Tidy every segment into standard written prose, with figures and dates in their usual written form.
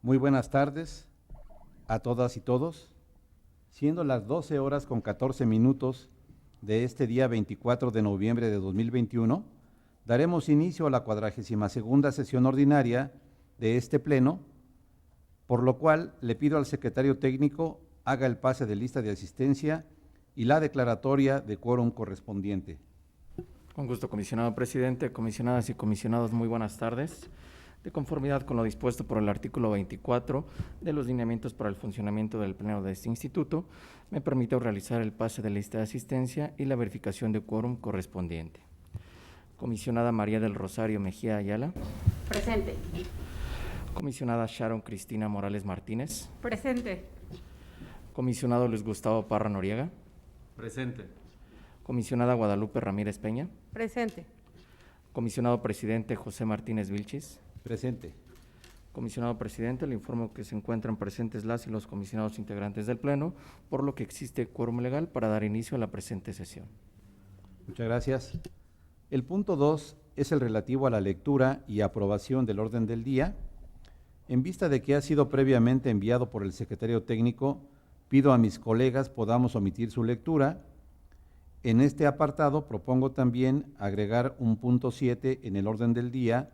Muy buenas tardes a todas y todos. Siendo las 12 horas con 14 minutos de este día 24 de noviembre de 2021, daremos inicio a la 42ª sesión ordinaria de este pleno, por lo cual le pido al secretario técnico haga el pase de lista de asistencia y la declaratoria de quórum correspondiente. Con gusto, comisionado presidente, comisionadas y comisionados, muy buenas tardes. De conformidad con lo dispuesto por el artículo 24 de los lineamientos para el funcionamiento del pleno de este instituto, me permito realizar el pase de lista de asistencia y la verificación de quórum correspondiente. Comisionada María del Rosario Mejía Ayala. Presente. Comisionada Sharon Cristina Morales Martínez. Presente. Comisionado Luis Gustavo Parra Noriega. Presente. Comisionada Guadalupe Ramírez Peña. Presente. Comisionado presidente José Martínez Vilchis. Presente. Comisionado presidente, le informo que se encuentran presentes las y los comisionados integrantes del Pleno, por lo que existe quórum legal para dar inicio a la presente sesión. Muchas gracias. El punto 2 es el relativo a la lectura y aprobación del orden del día. En vista de que ha sido previamente enviado por el secretario técnico, pido a mis colegas podamos omitir su lectura. En este apartado propongo también agregar un punto 7 en el orden del día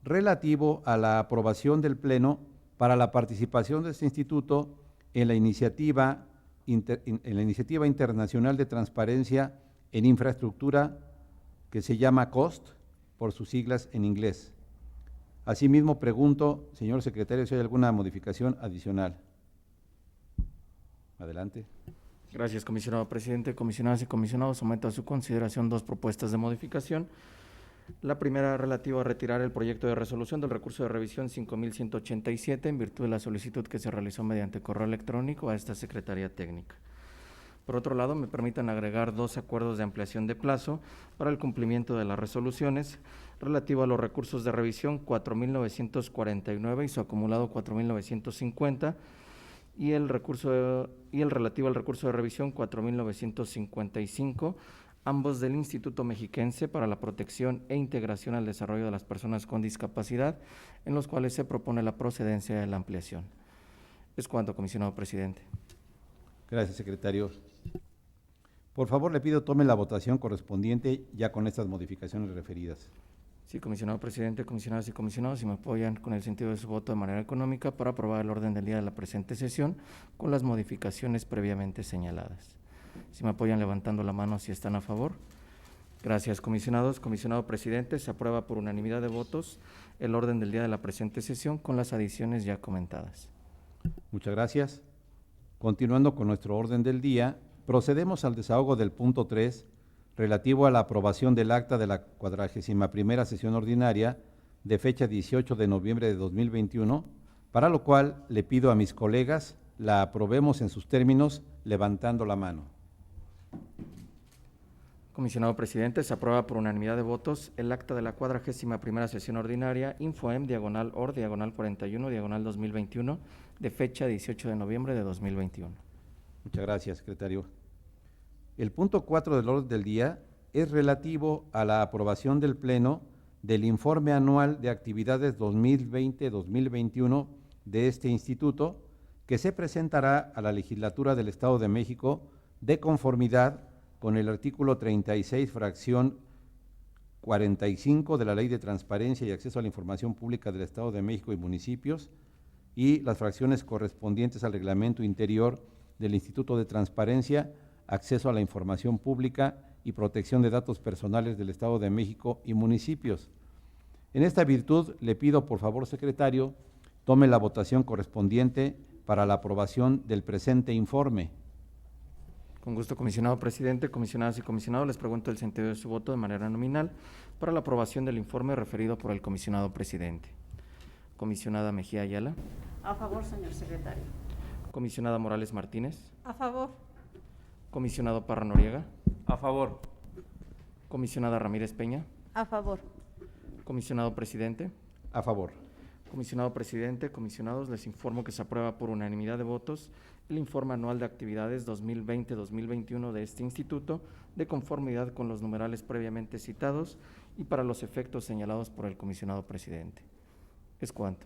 relativo a la aprobación del Pleno para la participación de este instituto en la iniciativa internacional de transparencia en infraestructura que se llama COST, por sus siglas en inglés. Asimismo, pregunto, señor secretario, si hay alguna modificación adicional. Adelante. Gracias, comisionado presidente. Comisionadas y comisionados, someto a su consideración dos propuestas de modificación. La primera relativa a retirar el proyecto de resolución del recurso de revisión 5187 en virtud de la solicitud que se realizó mediante correo electrónico a esta Secretaría Técnica. Por otro lado, me permitan agregar dos acuerdos de ampliación de plazo para el cumplimiento de las resoluciones relativo a los recursos de revisión 4949 y su acumulado 4950 y el relativo al recurso de revisión 4955, ambos del Instituto Mexiquense para la Protección e Integración al Desarrollo de las Personas con Discapacidad, en los cuales se propone la procedencia de la ampliación. Es cuanto, comisionado presidente. Gracias, secretario. Por favor, le pido tome la votación correspondiente ya con estas modificaciones referidas. Sí, comisionado presidente, comisionadas y comisionados, si me apoyan con el sentido de su voto de manera económica para aprobar el orden del día de la presente sesión con las modificaciones previamente señaladas. Si me apoyan levantando la mano si están a favor. Gracias, comisionados. Comisionado presidente, se aprueba por unanimidad de votos el orden del día de la presente sesión con las adiciones ya comentadas. Muchas gracias. Continuando con nuestro orden del día, procedemos al desahogo del punto 3, relativo a la aprobación del acta de la 41ª sesión ordinaria de fecha 18 de noviembre de 2021, para lo cual le pido a mis colegas la aprobemos en sus términos levantando la mano. Comisionado presidente, se aprueba por unanimidad de votos el acta de la 41ª sesión ordinaria Infoem /OR /41 de fecha 18 de noviembre de 2021. Muchas gracias, secretario. El punto 4 del orden del día es relativo a la aprobación del Pleno del informe anual de actividades 2020-2021 de este instituto, que se presentará a la legislatura del Estado de México de conformidad con el artículo 36, fracción 45 de la Ley de Transparencia y Acceso a la Información Pública del Estado de México y municipios y las fracciones correspondientes al reglamento interior del Instituto de Transparencia, Acceso a la Información Pública y Protección de Datos Personales del Estado de México y municipios. En esta virtud, le pido, por favor, secretario, tome la votación correspondiente para la aprobación del presente informe. Con gusto, comisionado presidente, comisionadas y comisionados, les pregunto el sentido de su voto de manera nominal para la aprobación del informe referido por el comisionado presidente. Comisionada Mejía Ayala. A favor, señor secretario. Comisionada Morales Martínez. A favor. Comisionado Parra Noriega. A favor. Comisionada Ramírez Peña. A favor. Comisionado presidente. A favor. Comisionado presidente, comisionados, les informo que se aprueba por unanimidad de votos el informe anual de actividades 2020-2021 de este instituto, de conformidad con los numerales previamente citados y para los efectos señalados por el comisionado presidente. Es cuanto.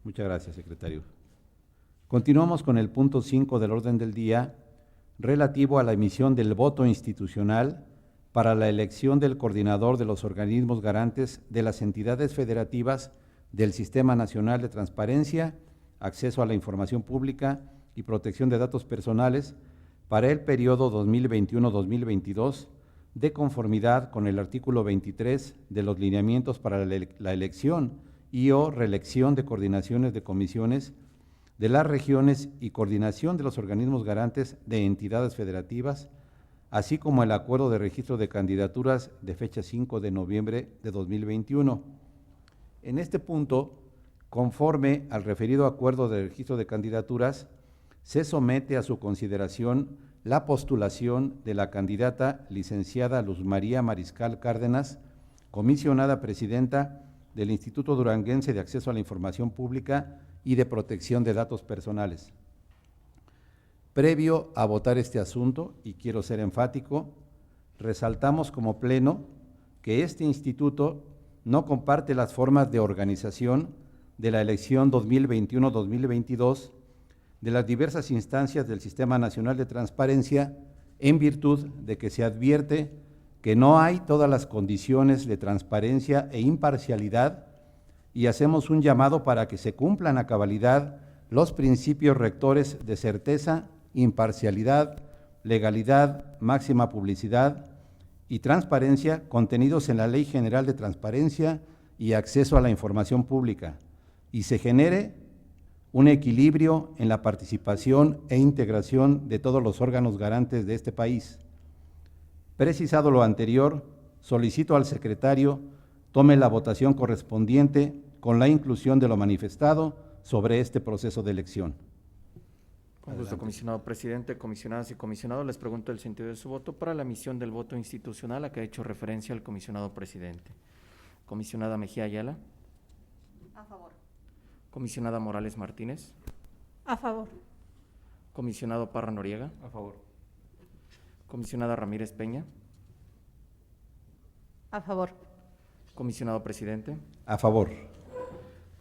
Muchas gracias, secretario. Continuamos con el punto 5 del orden del día, relativo a la emisión del voto institucional para la elección del coordinador de los organismos garantes de las entidades federativas del Sistema Nacional de Transparencia, Acceso a la Información Pública y Protección de Datos Personales para el periodo 2021-2022, de conformidad con el artículo 23 de los lineamientos para la elección y o reelección de coordinaciones de comisiones de las regiones y coordinación de los organismos garantes de entidades federativas, así como el acuerdo de registro de candidaturas de fecha 5 de noviembre de 2021. En este punto, conforme al referido acuerdo de registro de candidaturas, se somete a su consideración la postulación de la candidata licenciada Luz María Mariscal Cárdenas, comisionada presidenta del Instituto Duranguense de Acceso a la Información Pública y de Protección de Datos Personales. Previo a votar este asunto, y quiero ser enfático, resaltamos como pleno que este instituto no comparte las formas de organización de la elección 2021-2022 de las diversas instancias del Sistema Nacional de Transparencia, en virtud de que se advierte que no hay todas las condiciones de transparencia e imparcialidad, y hacemos un llamado para que se cumplan a cabalidad los principios rectores de certeza, imparcialidad, legalidad, máxima publicidad y transparencia contenidos en la Ley General de Transparencia y Acceso a la Información Pública, y se genere un equilibrio en la participación e integración de todos los órganos garantes de este país. Precisado lo anterior, solicito al secretario tome la votación correspondiente con la inclusión de lo manifestado sobre este proceso de elección. Con gusto, comisionado presidente, comisionadas y comisionados, les pregunto el sentido de su voto para la emisión del voto institucional a que ha hecho referencia el comisionado presidente. Comisionada Mejía Ayala. A favor. Comisionada Morales Martínez. A favor. Comisionado Parra Noriega. A favor. Comisionada Ramírez Peña. A favor. Comisionado presidente. A favor.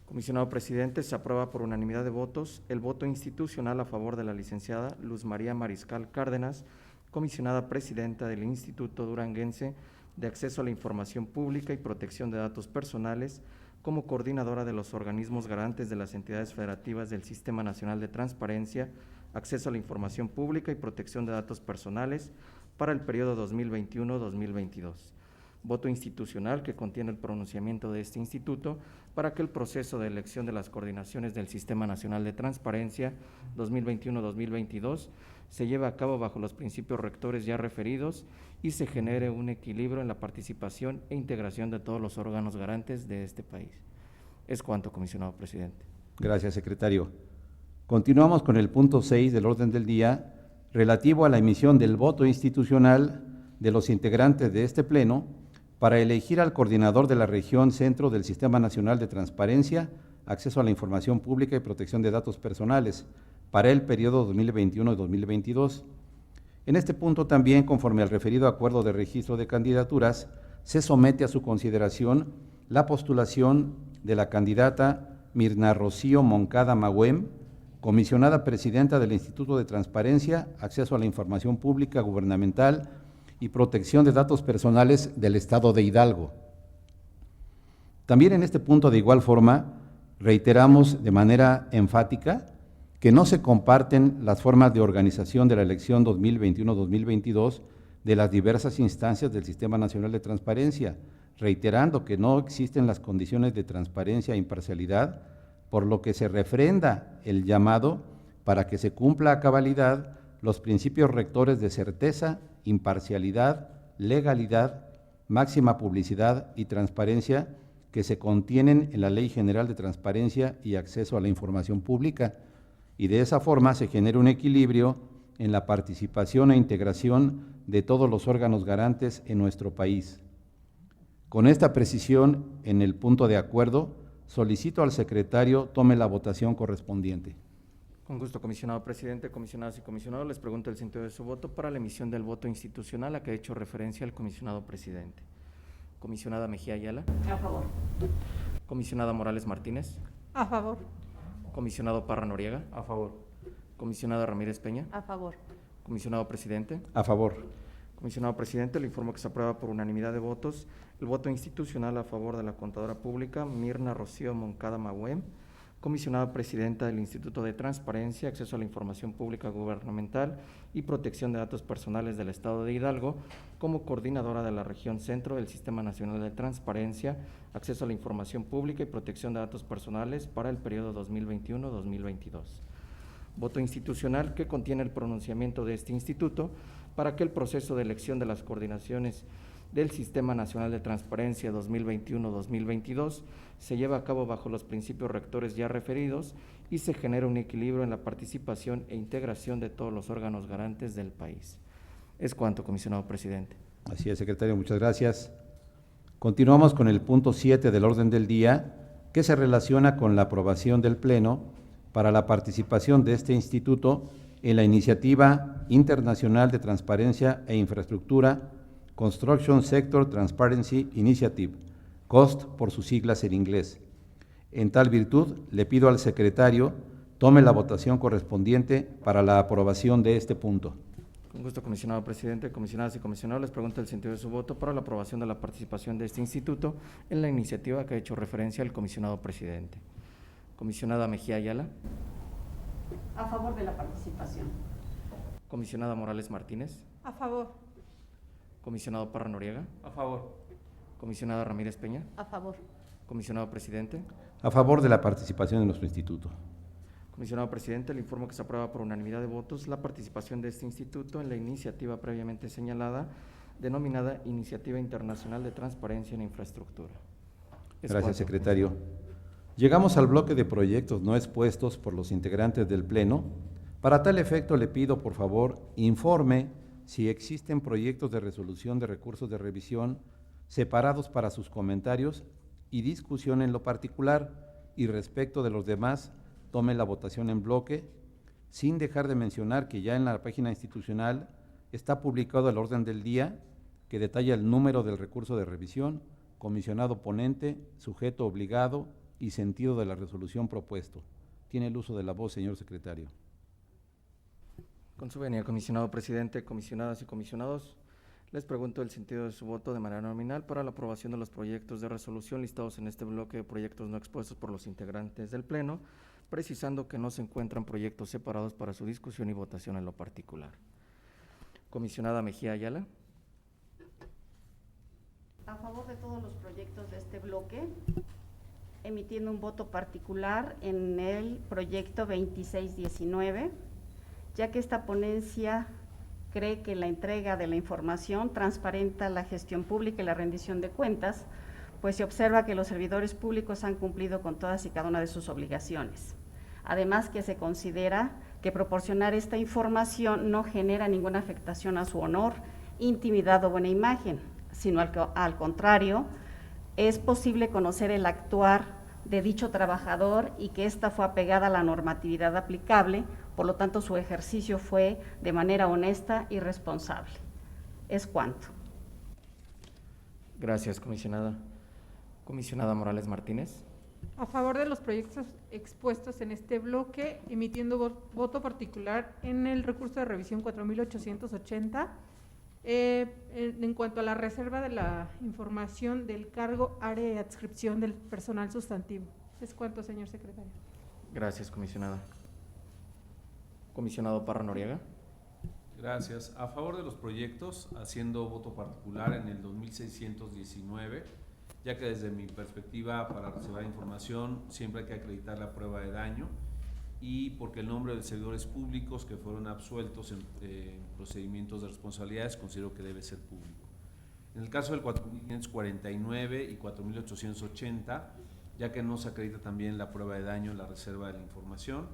Comisionado presidente, se aprueba por unanimidad de votos el voto institucional a favor de la licenciada Luz María Mariscal Cárdenas, comisionada presidenta del Instituto Duranguense de Acceso a la Información Pública y Protección de Datos Personales, como coordinadora de los organismos garantes de las entidades federativas del Sistema Nacional de Transparencia, Acceso a la Información Pública y Protección de Datos Personales para el periodo 2021-2022. Voto institucional que contiene el pronunciamiento de este instituto para que el proceso de elección de las coordinaciones del Sistema Nacional de Transparencia 2021-2022 se lleve a cabo bajo los principios rectores ya referidos y se genere un equilibrio en la participación e integración de todos los órganos garantes de este país. Es cuanto, comisionado presidente. Gracias, secretario. Continuamos con el punto 6 del orden del día, relativo a la emisión del voto institucional de los integrantes de este pleno para elegir al coordinador de la región centro del Sistema Nacional de Transparencia, Acceso a la Información Pública y Protección de Datos Personales para el periodo 2021-2022. En este punto también, conforme al referido acuerdo de registro de candidaturas, se somete a su consideración la postulación de la candidata Mirna Rocío Moncada Magüem, comisionada presidenta del Instituto de Transparencia, Acceso a la Información Pública Gubernamental y Protección de Datos Personales del Estado de Hidalgo. También en este punto, de igual forma, reiteramos de manera enfática que no se comparten las formas de organización de la elección 2021-2022 de las diversas instancias del Sistema Nacional de Transparencia, reiterando que no existen las condiciones de transparencia e imparcialidad, por lo que se refrenda el llamado para que se cumpla a cabalidad los principios rectores de certeza, imparcialidad, legalidad, máxima publicidad y transparencia que se contienen en la Ley General de Transparencia y Acceso a la Información Pública, y de esa forma se genera un equilibrio en la participación e integración de todos los órganos garantes en nuestro país. Con esta precisión en el punto de acuerdo, solicito al secretario tome la votación correspondiente. Con gusto, comisionado presidente, comisionadas y comisionados, les pregunto el sentido de su voto para la emisión del voto institucional a que ha hecho referencia el comisionado presidente. Comisionada Mejía Ayala. A favor. Comisionada Morales Martínez. A favor. Comisionado Parra Noriega. A favor. Comisionada Ramírez Peña. A favor. Comisionado Presidente. A favor. Comisionado Presidente, le informo que se aprueba por unanimidad de votos el voto institucional a favor de la Contadora Pública Mirna Rocío Moncada Magüem, Comisionada Presidenta del Instituto de Transparencia, Acceso a la Información Pública Gubernamental y Protección de Datos Personales del Estado de Hidalgo, como coordinadora de la Región Centro del Sistema Nacional de Transparencia, Acceso a la Información Pública y Protección de Datos Personales para el periodo 2021-2022. Voto institucional que contiene el pronunciamiento de este instituto para que el proceso de elección de las coordinaciones del Sistema Nacional de Transparencia 2021-2022 se lleve a cabo bajo los principios rectores ya referidos y se genere un equilibrio en la participación e integración de todos los órganos garantes del país. Es cuanto, comisionado presidente. Así es, secretario, muchas gracias. Continuamos con el punto 7 del orden del día, que se relaciona con la aprobación del Pleno para la participación de este instituto en la Iniciativa Internacional de Transparencia e Infraestructura Construction Sector Transparency Initiative, COST por sus siglas en inglés. En tal virtud, le pido al secretario tome la votación correspondiente para la aprobación de este punto. Con gusto, comisionado presidente, comisionadas y comisionados, les pregunto el sentido de su voto para la aprobación de la participación de este instituto en la iniciativa que ha hecho referencia al comisionado presidente. Comisionada Mejía Ayala. A favor de la participación. Comisionada Morales Martínez. A favor. Comisionado Parra Noriega. A favor. Comisionada Ramírez Peña. A favor. Comisionado presidente. A favor de la participación de nuestro instituto. Comisionado presidente, le informo que se aprueba por unanimidad de votos la participación de este instituto en la iniciativa previamente señalada, denominada Iniciativa Internacional de Transparencia en Infraestructura. Gracias, secretario. Llegamos al bloque de proyectos no expuestos por los integrantes del Pleno. Para tal efecto, le pido, por favor, informe si existen proyectos de resolución de recursos de revisión separados para sus comentarios y discusión en lo particular, y respecto de los demás, tome la votación en bloque, sin dejar de mencionar que ya en la página institucional está publicado el orden del día que detalla el número del recurso de revisión, comisionado ponente, sujeto obligado y sentido de la resolución propuesto. Tiene el uso de la voz, señor secretario. Con su venia, comisionado presidente, comisionadas y comisionados, les pregunto el sentido de su voto de manera nominal para la aprobación de los proyectos de resolución listados en este bloque de proyectos no expuestos por los integrantes del Pleno, precisando que no se encuentran proyectos separados para su discusión y votación en lo particular. Comisionada Mejía Ayala. A favor de todos los proyectos de este bloque, emitiendo un voto particular en el proyecto 2619, ya que esta ponencia cree que la entrega de la información transparenta la gestión pública y la rendición de cuentas, pues se observa que los servidores públicos han cumplido con todas y cada una de sus obligaciones. Además, que se considera que proporcionar esta información no genera ninguna afectación a su honor, intimidad o buena imagen, sino al contrario, es posible conocer el actuar de dicho trabajador y que ésta fue apegada a la normatividad aplicable, por lo tanto su ejercicio fue de manera honesta y responsable. Es cuanto. Gracias, comisionada. Comisionada Morales Martínez. A favor de los proyectos expuestos en este bloque, emitiendo voto particular en el recurso de revisión 4880, en cuanto a la reserva de la información del cargo, área y adscripción del personal sustantivo. Es cuanto, señor secretario. Gracias, comisionada. Comisionado Parra Noriega. Gracias. A favor de los proyectos, haciendo voto particular en el 2619, ya que desde mi perspectiva para reservar información siempre hay que acreditar la prueba de daño y porque el nombre de servidores públicos que fueron absueltos en procedimientos de responsabilidades considero que debe ser público. En el caso del 4549 y 4880, ya que no se acredita también la prueba de daño en la reserva de la información,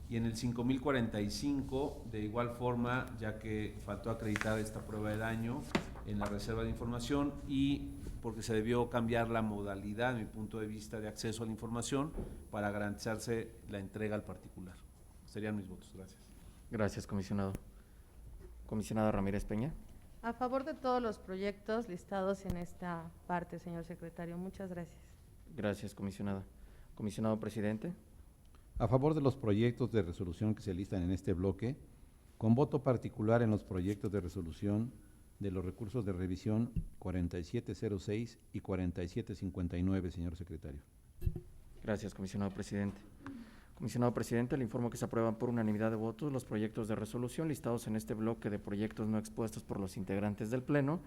y en el 5045 de igual forma, ya que faltó acreditar esta prueba de daño en la reserva de información y porque se debió cambiar la modalidad, de mi punto de vista, de acceso a la información para garantizarse la entrega al particular. Serían mis votos. Gracias. Gracias, comisionado. Comisionada Ramírez Peña. A favor de todos los proyectos listados en esta parte, señor secretario. Muchas gracias. Gracias, comisionada. Comisionado presidente. A favor de los proyectos de resolución que se listan en este bloque, con voto particular en los proyectos de resolución de los recursos de revisión 4706 y 4759, señor secretario. Gracias, comisionado presidente. Comisionado presidente, le informo que se aprueban por unanimidad de votos los proyectos de resolución listados en este bloque de proyectos no expuestos por los integrantes del Pleno,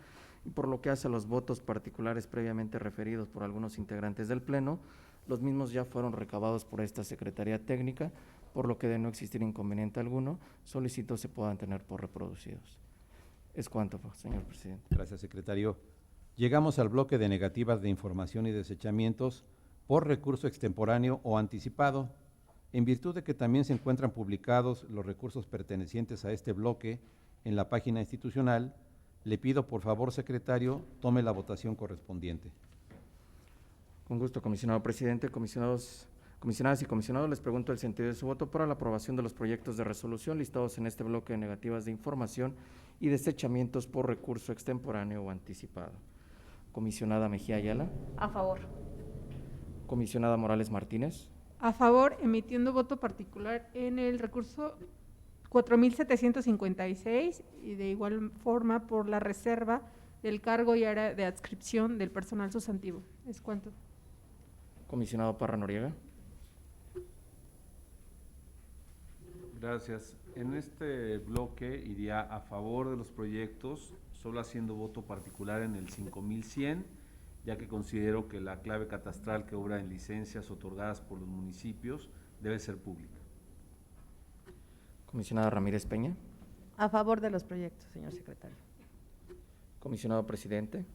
y por lo que hace a los votos particulares previamente referidos por algunos integrantes del Pleno, los mismos ya fueron recabados por esta Secretaría Técnica, por lo que de no existir inconveniente alguno, solicito se puedan tener por reproducidos. Es cuanto, señor presidente. Gracias, secretario. Llegamos al bloque de negativas de información y desechamientos por recurso extemporáneo o anticipado. En virtud de que también se encuentran publicados los recursos pertenecientes a este bloque en la página institucional, le pido por favor, secretario, tome la votación correspondiente. Con gusto, comisionado presidente. Comisionadas y comisionados, les pregunto el sentido de su voto para la aprobación de los proyectos de resolución listados en este bloque de negativas de información y desechamientos por recurso extemporáneo o anticipado. Comisionada Mejía Ayala. A favor. Comisionada Morales Martínez. A favor, emitiendo voto particular en el recurso 4756 y de igual forma por la reserva del cargo y área de adscripción del personal sustantivo. Es cuanto. Comisionado Parra Noriega. Gracias. En este bloque iría a favor de los proyectos, solo haciendo voto particular en el 5100, ya que considero que la clave catastral que obra en licencias otorgadas por los municipios debe ser pública. Comisionada Ramírez Peña. A favor de los proyectos, señor secretario. Comisionado presidente.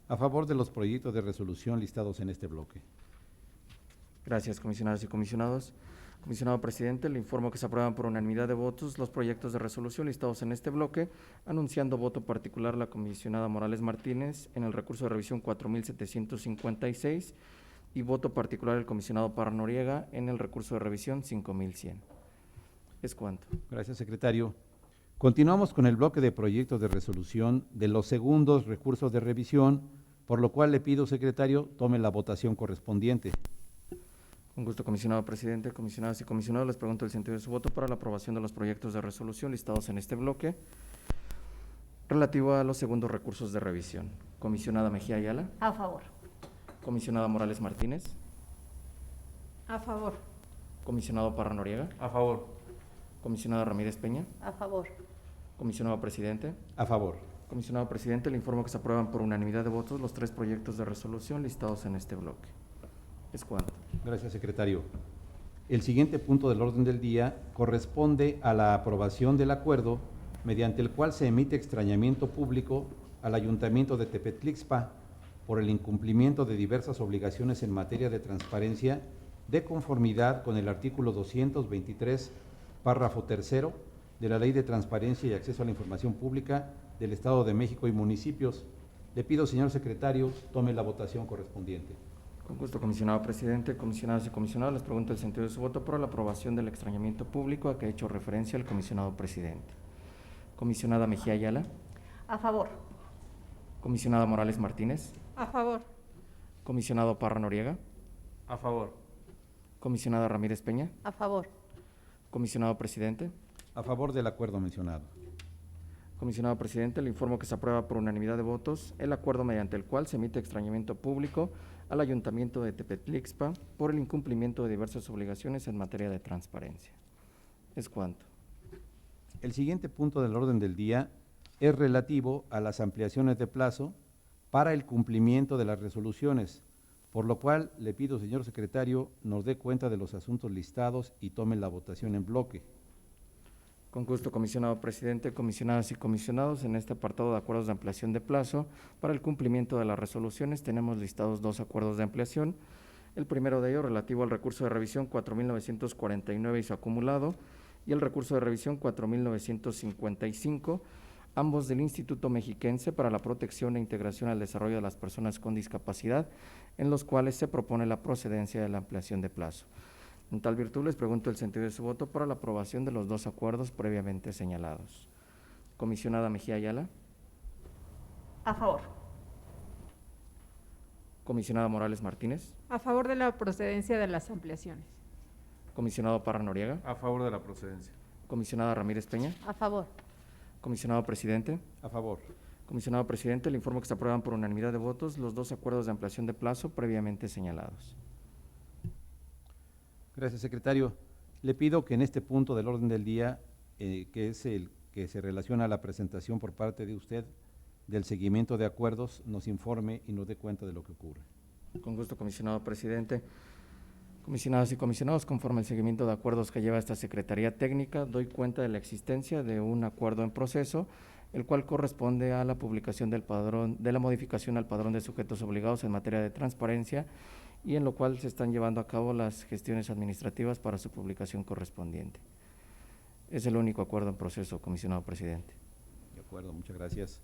A favor de los proyectos de resolución listados en este bloque. Gracias, comisionadas y comisionados. Comisionado presidente, le informo que se aprueban por unanimidad de votos los proyectos de resolución listados en este bloque, anunciando voto particular la comisionada Morales Martínez en el recurso de revisión 4756 y voto particular el comisionado Parra Noriega en el recurso de revisión 5100. Es cuanto. Gracias, secretario. Continuamos con el bloque de proyectos de resolución de los segundos recursos de revisión, por lo cual le pido, secretario, tome la votación correspondiente. Con gusto, comisionado presidente, comisionadas y comisionados, les pregunto el sentido de su voto para la aprobación de los proyectos de resolución listados en este bloque relativo a los segundos recursos de revisión. Comisionada Mejía Ayala. A favor. Comisionada Morales Martínez. A favor. Comisionado Parra Noriega. A favor. Comisionada Ramírez Peña. A favor. Comisionado presidente. A favor. Comisionado presidente, le informo que se aprueban por unanimidad de votos los 3 proyectos de resolución listados en este bloque. Es cuanto. Gracias, secretario. El siguiente punto del orden del día corresponde a la aprobación del acuerdo mediante el cual se emite extrañamiento público al Ayuntamiento de Tepetlixpa por el incumplimiento de diversas obligaciones en materia de transparencia de conformidad con el artículo 223, párrafo 3 de la Ley de Transparencia y Acceso a la Información Pública del Estado de México y municipios. Le pido, señor secretario, tome la votación correspondiente. Con gusto, comisionado presidente, comisionadas y comisionados, les pregunto el sentido de su voto por la aprobación del extrañamiento público a que ha hecho referencia el comisionado presidente. Comisionada Mejía Ayala. A favor. Comisionada Morales Martínez. A favor. Comisionado Parra Noriega. A favor. Comisionada Ramírez Peña. A favor. Comisionado presidente. A favor del acuerdo mencionado. Comisionado presidente, le informo que se aprueba por unanimidad de votos el acuerdo mediante el cual se emite extrañamiento público al Ayuntamiento de Tepetlixpa por el incumplimiento de diversas obligaciones en materia de transparencia. Es cuanto. El siguiente punto del orden del día es relativo a las ampliaciones de plazo para el cumplimiento de las resoluciones, por lo cual le pido, señor secretario, nos dé cuenta de los asuntos listados y tome la votación en bloque. Con gusto, comisionado presidente, comisionadas y comisionados, en este apartado de acuerdos de ampliación de plazo para el cumplimiento de las resoluciones tenemos listados 2 acuerdos de ampliación. El primero de ellos relativo al recurso de revisión 4949 y su acumulado y el recurso de revisión 4955, ambos del Instituto Mexiquense para la Protección e Integración al Desarrollo de las Personas con Discapacidad, en los cuales se propone la procedencia de la ampliación de plazo. En tal virtud, les pregunto el sentido de su voto para la aprobación de los 2 acuerdos previamente señalados. Comisionada Mejía Ayala. A favor. Comisionada Morales Martínez. A favor de la procedencia de las ampliaciones. Comisionado Parra Noriega. A favor de la procedencia. Comisionada Ramírez Peña. A favor. Comisionado Presidente. A favor. Comisionado Presidente, le informo que se aprueban por unanimidad de votos los dos acuerdos de ampliación de plazo previamente señalados. Gracias, secretario. Le pido que en este punto del orden del día, que es el que se relaciona a la presentación por parte de usted del seguimiento de acuerdos, nos informe y nos dé cuenta de lo que ocurre. Con gusto, comisionado Presidente. Comisionadas y comisionados, conforme al seguimiento de acuerdos que lleva esta Secretaría Técnica, doy cuenta de la existencia de un acuerdo en proceso, el cual corresponde a la publicación del padrón, de la modificación al padrón de sujetos obligados en materia de transparencia y en lo cual se están llevando a cabo las gestiones administrativas para su publicación correspondiente. Es el único acuerdo en proceso, comisionado Presidente. De acuerdo, muchas gracias.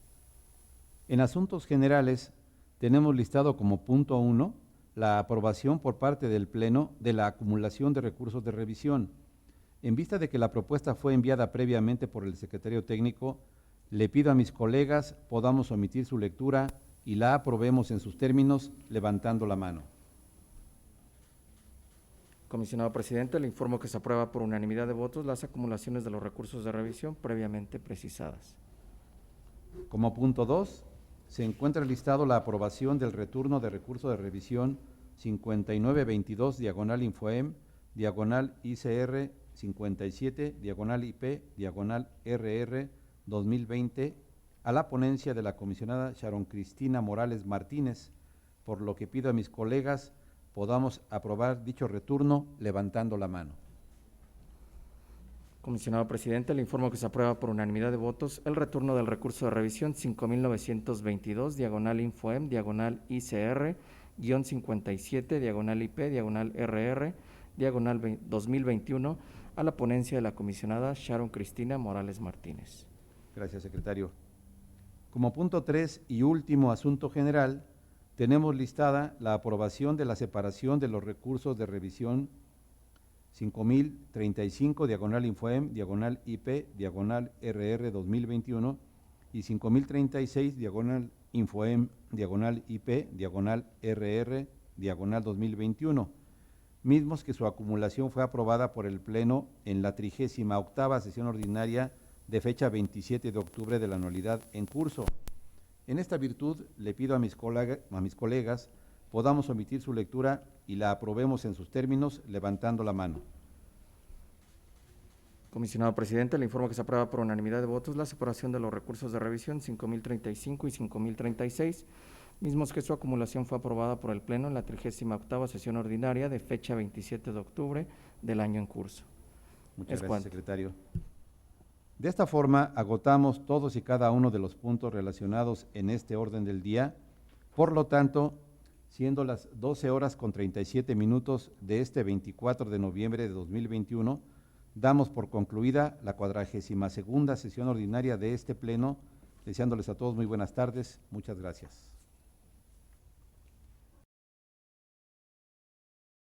En asuntos generales, tenemos listado como punto 1 la aprobación por parte del Pleno de la acumulación de recursos de revisión. En vista de que la propuesta fue enviada previamente por el secretario técnico, le pido a mis colegas podamos omitir su lectura y la aprobemos en sus términos levantando la mano. Comisionado Presidente, le informo que se aprueba por unanimidad de votos las acumulaciones de los recursos de revisión previamente precisadas. Como punto 2, se encuentra listado la aprobación del retorno de recurso de revisión 5922, diagonal Infoem, diagonal ICR 57, diagonal IP, diagonal RR 2020, a la ponencia de la comisionada Sharon Cristina Morales Martínez, por lo que pido a mis colegas podamos aprobar dicho retorno levantando la mano. Comisionado Presidente, le informo que se aprueba por unanimidad de votos el retorno del recurso de revisión 5922, diagonal Infoem, diagonal ICR, guión 57, diagonal IP, diagonal RR, diagonal 2021, a la ponencia de la comisionada Sharon Cristina Morales Martínez. Gracias, secretario. Como punto 3 y último asunto general, tenemos listada la aprobación de la separación de los recursos de revisión 5035, diagonal Infoem, diagonal IP, diagonal RR 2021 y 5036, diagonal Infoem, diagonal IP, diagonal RR, diagonal 2021, mismos que su acumulación fue aprobada por el Pleno en la 38ª sesión ordinaria de fecha 27 de octubre de la anualidad en curso. En esta virtud, le pido a mis colegas podamos omitir su lectura y la aprobemos en sus términos levantando la mano. Comisionado Presidente, le informo que se aprueba por unanimidad de votos la separación de los recursos de revisión 5035 y 5036, mismos que su acumulación fue aprobada por el Pleno en la 38ª sesión ordinaria de fecha 27 de octubre del año en curso. Muchas gracias, secretario. De esta forma, agotamos todos y cada uno de los puntos relacionados en este orden del día. Por lo tanto, siendo las 12:37 de este 24 de noviembre de 2021, damos por concluida la 42ª sesión ordinaria de este Pleno, deseándoles a todos muy buenas tardes. Muchas gracias.